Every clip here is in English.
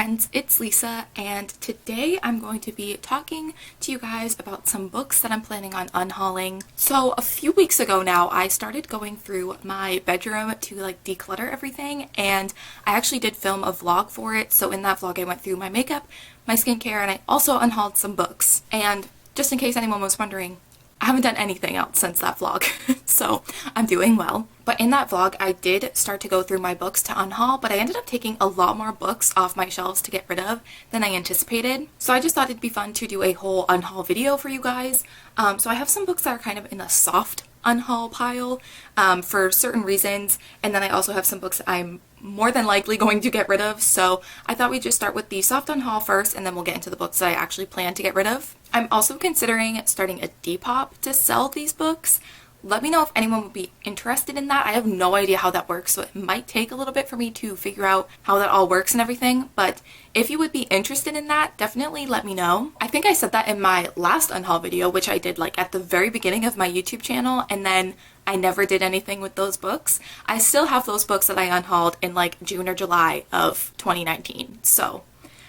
friends, it's Lisa, and today I'm going to be talking to you guys about some books that I'm planning on unhauling. So a few weeks ago now, I started going through my bedroom to like declutter everything, and I actually did film a vlog for it. So in that vlog I went through my makeup, my skincare, and I also unhauled some books. And just in case anyone was wondering, I haven't done anything else since that vlog, so I'm doing well. But in that vlog, I did start to go through my books to unhaul, but I ended up taking a lot more books off my shelves to get rid of than I anticipated. So I just thought it'd be fun to do a whole unhaul video for you guys. So I have some books that are kind of in the soft unhaul pile for certain reasons, and then I also have some books that I'm more than likely going to get rid of. So I thought we'd just start with the soft unhaul first, and then we'll get into the books that I actually plan to get rid of. I'm also considering starting a Depop to sell these books. Let me know if anyone would be interested in that. I have no idea how that works, so it might take a little bit for me to figure out how that all works and everything, but if you would be interested in that, definitely let me know. I think I said that in my last unhaul video, which I did like at the very beginning of my YouTube channel, and then I never did anything with those books. I still have those books that I unhauled in like June or July of 2019, so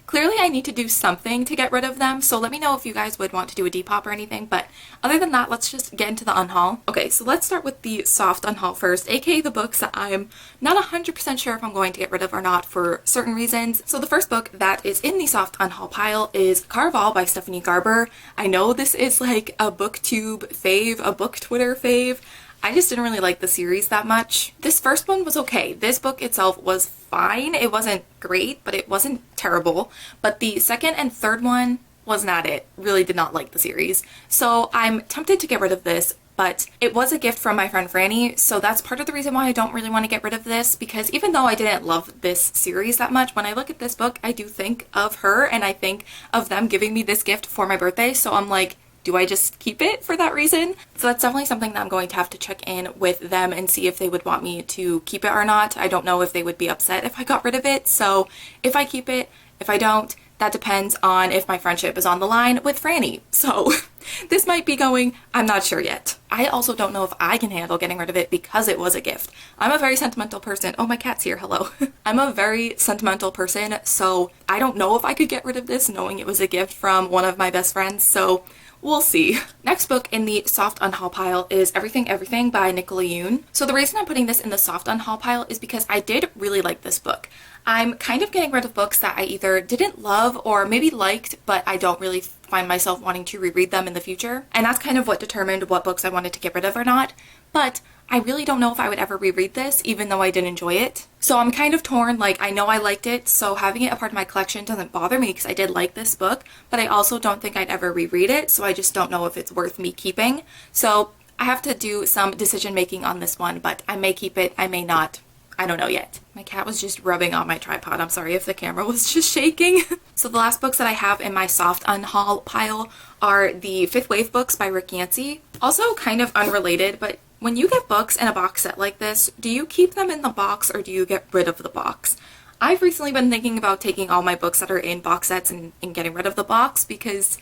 clearly I need to do something to get rid of them, so let me know if you guys would want to do a Depop or anything, but other than that, let's just get into the unhaul. Okay, so let's start with the soft unhaul first, aka the books that I'm not 100% sure if I'm going to get rid of or not for certain reasons. So the first book that is in the soft unhaul pile is Caraval by Stephanie Garber. I know this is like a booktube fave, a book Twitter fave. I just didn't really like the series that much. This first one was okay. This book itself was fine. It wasn't great, but it wasn't terrible. But the second and third one was not it. Really did not like the series. So I'm tempted to get rid of this, but it was a gift from my friend Franny, so that's part of the reason why I don't really want to get rid of this, because even though I didn't love this series that much, when I look at this book, I do think of her, and I think of them giving me this gift for my birthday, so I'm like, do I just keep it for that reason? So that's definitely something that I'm going to have to check in with them and see if they would want me to keep it or not. I don't know if they would be upset if I got rid of it, so if I keep it, if I don't, that depends on if my friendship is on the line with Franny. So this might be going, I'm not sure yet. I also don't know if I can handle getting rid of it because it was a gift. I'm a very sentimental person. Oh, my cat's here, hello. I'm a very sentimental person, so I don't know if I could get rid of this knowing it was a gift from one of my best friends, so we'll see. Next book in the soft unhaul pile is Everything Everything by Nicola Yoon. So the reason I'm putting this in the soft unhaul pile is because I did really like this book. I'm kind of getting rid of books that I either didn't love or maybe liked, but I don't really find myself wanting to reread them in the future. And that's kind of what determined what books I wanted to get rid of or not. But I really don't know if I would ever reread this, even though I did enjoy it. So I'm kind of torn. Like, I know I liked it, so having it a part of my collection doesn't bother me because I did like this book, but I also don't think I'd ever reread it, so I just don't know if it's worth me keeping. So I have to do some decision making on this one, but I may keep it, I may not. I don't know yet. My cat was just rubbing on my tripod. I'm sorry if the camera was just shaking. So the last books that I have in my soft unhaul pile are the Fifth Wave books by Rick Yancey. Also kind of unrelated, but when you get books in a box set like this, do you keep them in the box or do you get rid of the box? I've recently been thinking about taking all my books that are in box sets and getting rid of the box because,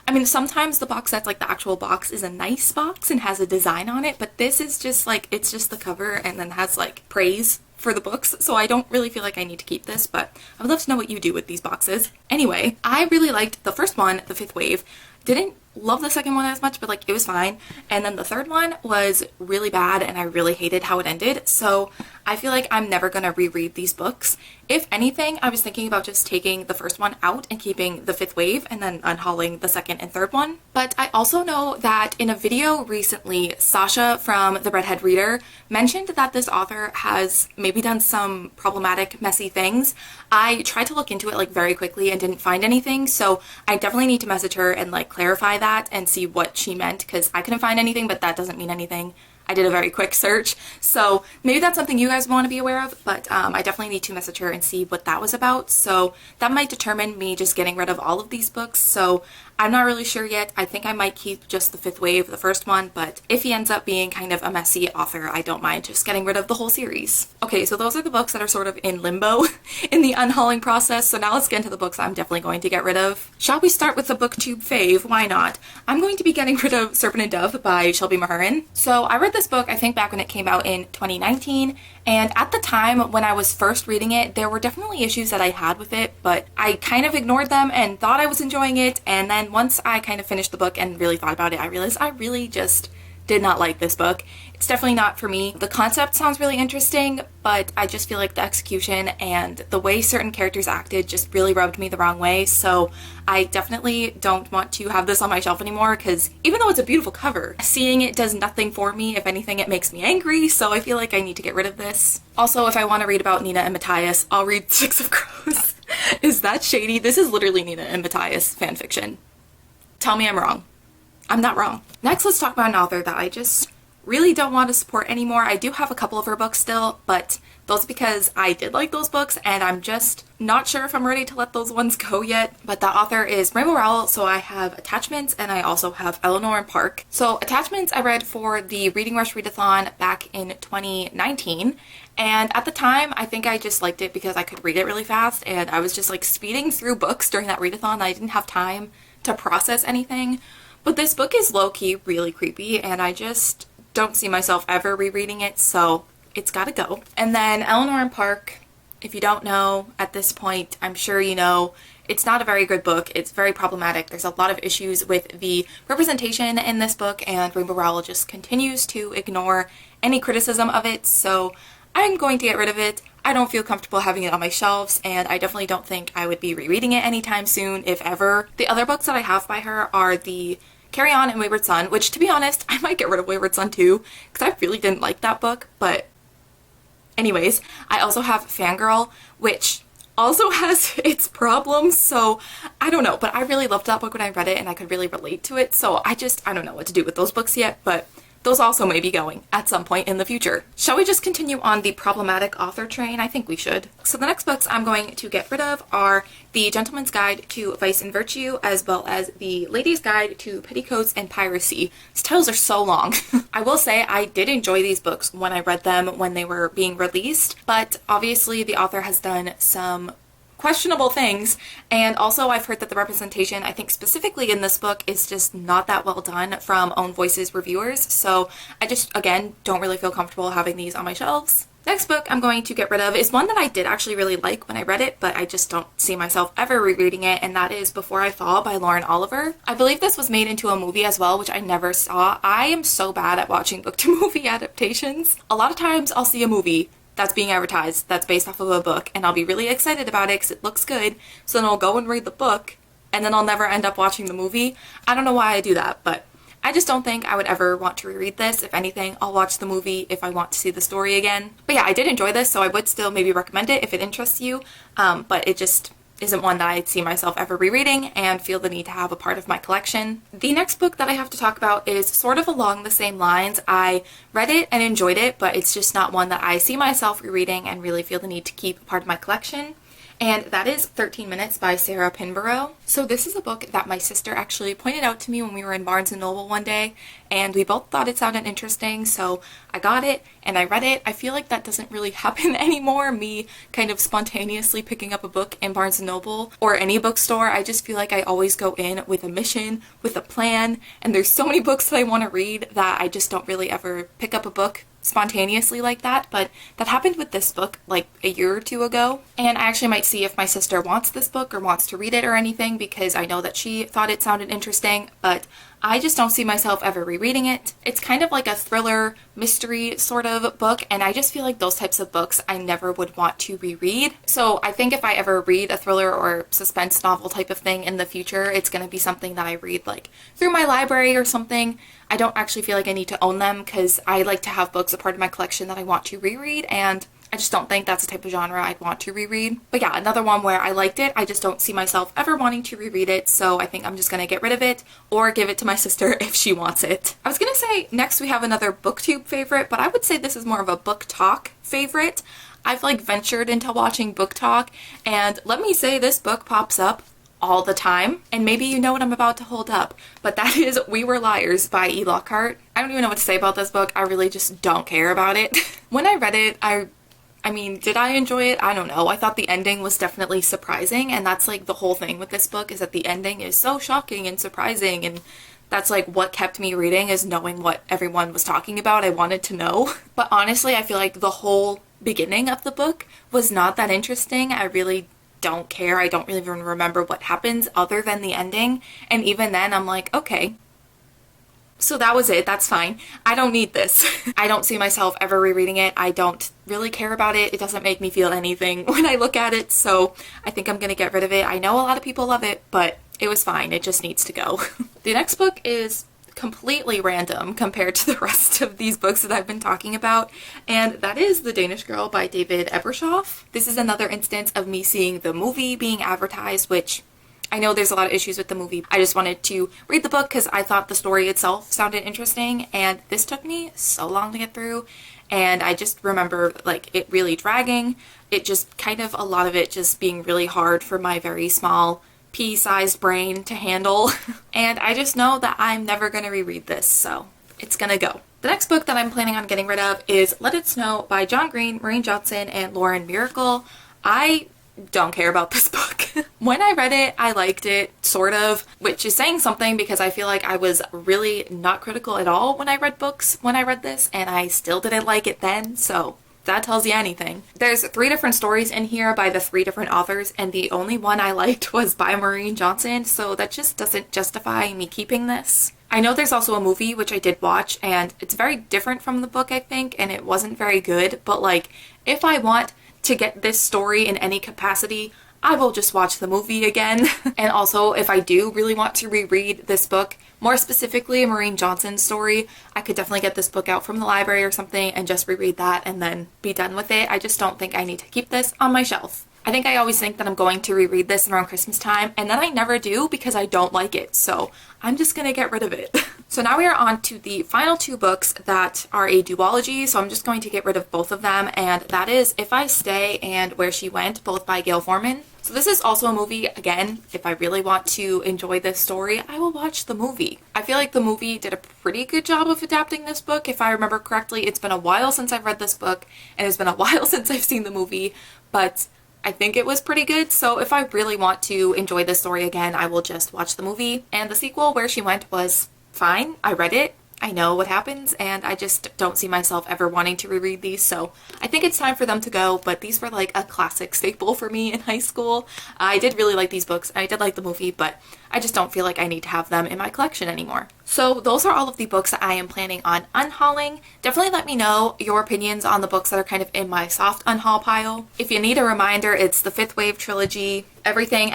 I mean, sometimes the box sets, like the actual box, is a nice box and has a design on it, but this is just like, it's just the cover and then has like praise for the books, so I don't really feel like I need to keep this, but I would love to know what you do with these boxes. Anyway, I really liked the first one, The Fifth Wave. Didn't love the second one as much, but like it was fine. And then the third one was really bad and I really hated how it ended, so I feel like I'm never gonna reread these books. If anything, I was thinking about just taking the first one out and keeping The Fifth Wave and then unhauling the second and third one. But I also know that in a video recently, Sasha from The Redhead Reader mentioned that this author has maybe done some problematic, messy things. I tried to look into it like very quickly and didn't find anything, so I definitely need to message her and like clarify that and see what she meant, because I couldn't find anything, but that doesn't mean anything. I did a very quick search, so maybe that's something you guys want to be aware of, but I definitely need to message her and see what that was about. So that might determine me just getting rid of all of these books, so I'm not really sure yet. I think I might keep just the fifth wave, the first one, but if he ends up being kind of a messy author, I don't mind just getting rid of the whole series. Okay, so those are the books that are sort of in limbo in the unhauling process, so now let's get into the books I'm definitely going to get rid of. Shall we start with the booktube fave? Why not? I'm going to be getting rid of Serpent and Dove by Shelby Mahurin. So I read this book, I think back when it came out in 2019, and at the time when I was first reading it, there were definitely issues that I had with it, but I kind of ignored them and thought I was enjoying it, and then once I kind of finished the book and really thought about it, I realized I really just did not like this book. It's definitely not for me. The concept sounds really interesting, but I just feel like the execution and the way certain characters acted just really rubbed me the wrong way, so I definitely don't want to have this on my shelf anymore, because even though it's a beautiful cover, seeing it does nothing for me. If anything, it makes me angry, so I feel like I need to get rid of this. Also, if I want to read about Nina and Matthias, I'll read Six of Crows. Is that shady? This is literally Nina and Matthias fanfiction. Tell me I'm wrong. I'm not wrong. Next, let's talk about an author that I just really don't want to support anymore. I do have a couple of her books still, but those because I did like those books and I'm just not sure if I'm ready to let those ones go yet. But that author is Rainbow Rowell, so I have Attachments and I also have Eleanor and Park. So Attachments I read for the Reading Rush Readathon back in 2019. And at the time, I think I just liked it because I could read it really fast and I was just like speeding through books during that readathon. I didn't have time to process anything. But this book is low-key really creepy and I just don't see myself ever rereading it, so it's gotta go. And then Eleanor and Park, if you don't know at this point, I'm sure you know, it's not a very good book. It's very problematic. There's a lot of issues with the representation in this book and Rainbow Rowell just continues to ignore any criticism of it, so I'm going to get rid of it. I don't feel comfortable having it on my shelves, and I definitely don't think I would be rereading it anytime soon, if ever. The other books that I have by her are the Carry On and Wayward Son, which, to be honest, I might get rid of Wayward Son too, because I really didn't like that book, but anyways. I also have Fangirl, which also has its problems, so I don't know, but I really loved that book when I read it, and I could really relate to it, so I don't know what to do with those books yet, but those also may be going at some point in the future. Shall we just continue on the problematic author train? I think we should. So the next books I'm going to get rid of are The Gentleman's Guide to Vice and Virtue, as well as The Lady's Guide to Petticoats and Piracy. These titles are so long. I will say I did enjoy these books when I read them when they were being released, but obviously the author has done some questionable things, and also I've heard that the representation, I think specifically in this book, is just not that well done from Own Voices reviewers, so I just, again, don't really feel comfortable having these on my shelves. Next book I'm going to get rid of is one that I did actually really like when I read it, but I just don't see myself ever rereading it, and that is Before I Fall by Lauren Oliver. I believe this was made into a movie as well, which I never saw. I am so bad at watching book to movie adaptations. A lot of times I'll see a movie that's being advertised that's based off of a book and I'll be really excited about it because it looks good, so then I'll go and read the book and then I'll never end up watching the movie. I don't know why I do that, but I just don't think I would ever want to reread this. If anything, I'll watch the movie if I want to see the story again. But yeah, I did enjoy this, so I would still maybe recommend it if it interests you, but it just isn't one that I'd see myself ever rereading and feel the need to have a part of my collection. The next book that I have to talk about is sort of along the same lines. I read it and enjoyed it, but it's just not one that I see myself rereading and really feel the need to keep a part of my collection. And that is 13 Minutes by Sarah Pinborough. So this is a book that my sister actually pointed out to me when we were in Barnes & Noble one day, and we both thought it sounded interesting, so I got it and I read it. I feel like that doesn't really happen anymore, me kind of spontaneously picking up a book in Barnes & Noble or any bookstore. I just feel like I always go in with a mission, with a plan, and there's so many books that I want to read that I just don't really ever pick up a book spontaneously like that, but that happened with this book like a year or two ago, and I actually might see if my sister wants this book or wants to read it or anything, because I know that she thought it sounded interesting, but I just don't see myself ever rereading it. It's kind of like a thriller mystery sort of book, and I just feel like those types of books I never would want to reread. So I think if I ever read a thriller or suspense novel type of thing in the future, it's going to be something that I read like through my library or something. I don't actually feel like I need to own them because I like to have books a part of my collection that I want to reread, and I just don't think that's the type of genre I'd want to reread. But yeah, another one where I liked it, I just don't see myself ever wanting to reread it, so I think I'm just gonna get rid of it or give it to my sister if she wants it. I was gonna say next we have another booktube favorite, but I would say this is more of a book talk favorite. I've like ventured into watching book talk, and let me say this book pops up all the time. And maybe you know what I'm about to hold up, but that is We Were Liars by E. Lockhart. I don't even know what to say about this book. I really just don't care about it. When I read it, I mean, did I enjoy it? I don't know. I thought the ending was definitely surprising, and that's like the whole thing with this book, is that the ending is so shocking and surprising, and that's like what kept me reading, is knowing what everyone was talking about. I wanted to know. But honestly, I feel like the whole beginning of the book was not that interesting. I really don't care. I don't really even remember what happens other than the ending. And even then, I'm like, okay, so that was it. That's fine. I don't need this. I don't see myself ever rereading it. I don't really care about it. It doesn't make me feel anything when I look at it. So I think I'm gonna get rid of it. I know a lot of people love it, but it was fine. It just needs to go. The next book is completely random compared to the rest of these books that I've been talking about, and that is The Danish Girl by David Ebershoff. This is another instance of me seeing the movie being advertised, which I know there's a lot of issues with the movie. I just wanted to read the book because I thought the story itself sounded interesting, and this took me so long to get through, and I just remember like it really dragging. It just kind of, a lot of it just being really hard for my very small pea-sized brain to handle. And I just know that I'm never gonna reread this, so it's gonna go. The next book that I'm planning on getting rid of is Let It Snow by John Green, Maureen Johnson, and Lauren Miracle. I don't care about this book. When I read it, I liked it, sort of, which is saying something because I feel like I was really not critical at all when I read books when I read this, and I still didn't like it then, so that tells you anything. There's 3 different stories in here by the 3 different authors, and the only one I liked was by Maureen Johnson, so that just doesn't justify me keeping this. I know there's also a movie, which I did watch, and it's very different from the book, I think, and it wasn't very good, but like, if I want to get this story in any capacity, I will just watch the movie again. And also, if I do really want to reread this book, more specifically Maureen Johnson's story, I could definitely get this book out from the library or something and just reread that and then be done with it. I just don't think I need to keep this on my shelf. I think I always think that I'm going to reread this around Christmas time, and then I never do because I don't like it, so I'm just gonna get rid of it. So now we are on to the final 2 books that are a duology, so I'm just going to get rid of both of them, and that is If I Stay and Where She Went, both by Gail Forman. So this is also a movie. Again, if I really want to enjoy this story, I will watch the movie. I feel like the movie did a pretty good job of adapting this book. If I remember correctly, it's been a while since I've read this book, and it's been a while since I've seen the movie, but I think it was pretty good. So if I really want to enjoy this story again, I will just watch the movie. And the sequel, Where She Went, was fine. I read it. I know what happens, and I just don't see myself ever wanting to reread these, so I think it's time for them to go, but these were like a classic staple for me in high school. I did really like these books, and I did like the movie, but I just don't feel like I need to have them in my collection anymore. So those are all of the books that I am planning on unhauling. Definitely let me know your opinions on the books that are kind of in my soft unhaul pile. If you need a reminder, it's the Fifth Wave trilogy, Everything,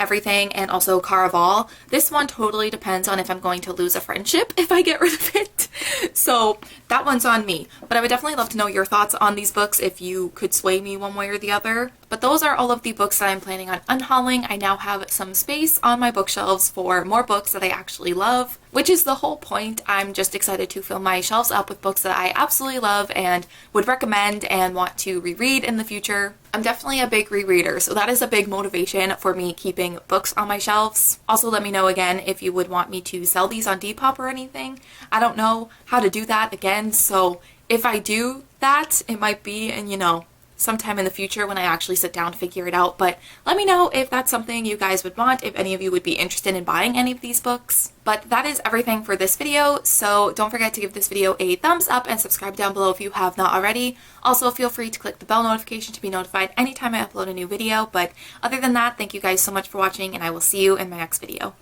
and also Caraval. This one totally depends on if I'm going to lose a friendship if I get rid of it. So that one's on me. But I would definitely love to know your thoughts on these books if you could sway me one way or the other. But those are all of the books that I'm planning on unhauling. I now have some space on my bookshelves for more books that I actually love, which is the whole point. I'm just excited to fill my shelves up with books that I absolutely love and would recommend and want to reread in the future. I'm definitely a big rereader, so that is a big motivation for me keeping books on my shelves. Also, let me know again if you would want me to sell these on Depop or anything. I don't know how to do that again, so if I do that, it might be in, sometime in the future when I actually sit down to figure it out, but let me know if that's something you guys would want, if any of you would be interested in buying any of these books. But that is everything for this video, so don't forget to give this video a thumbs up and subscribe down below if you have not already. Also, feel free to click the bell notification to be notified anytime I upload a new video, but other than that, thank you guys so much for watching, and I will see you in my next video.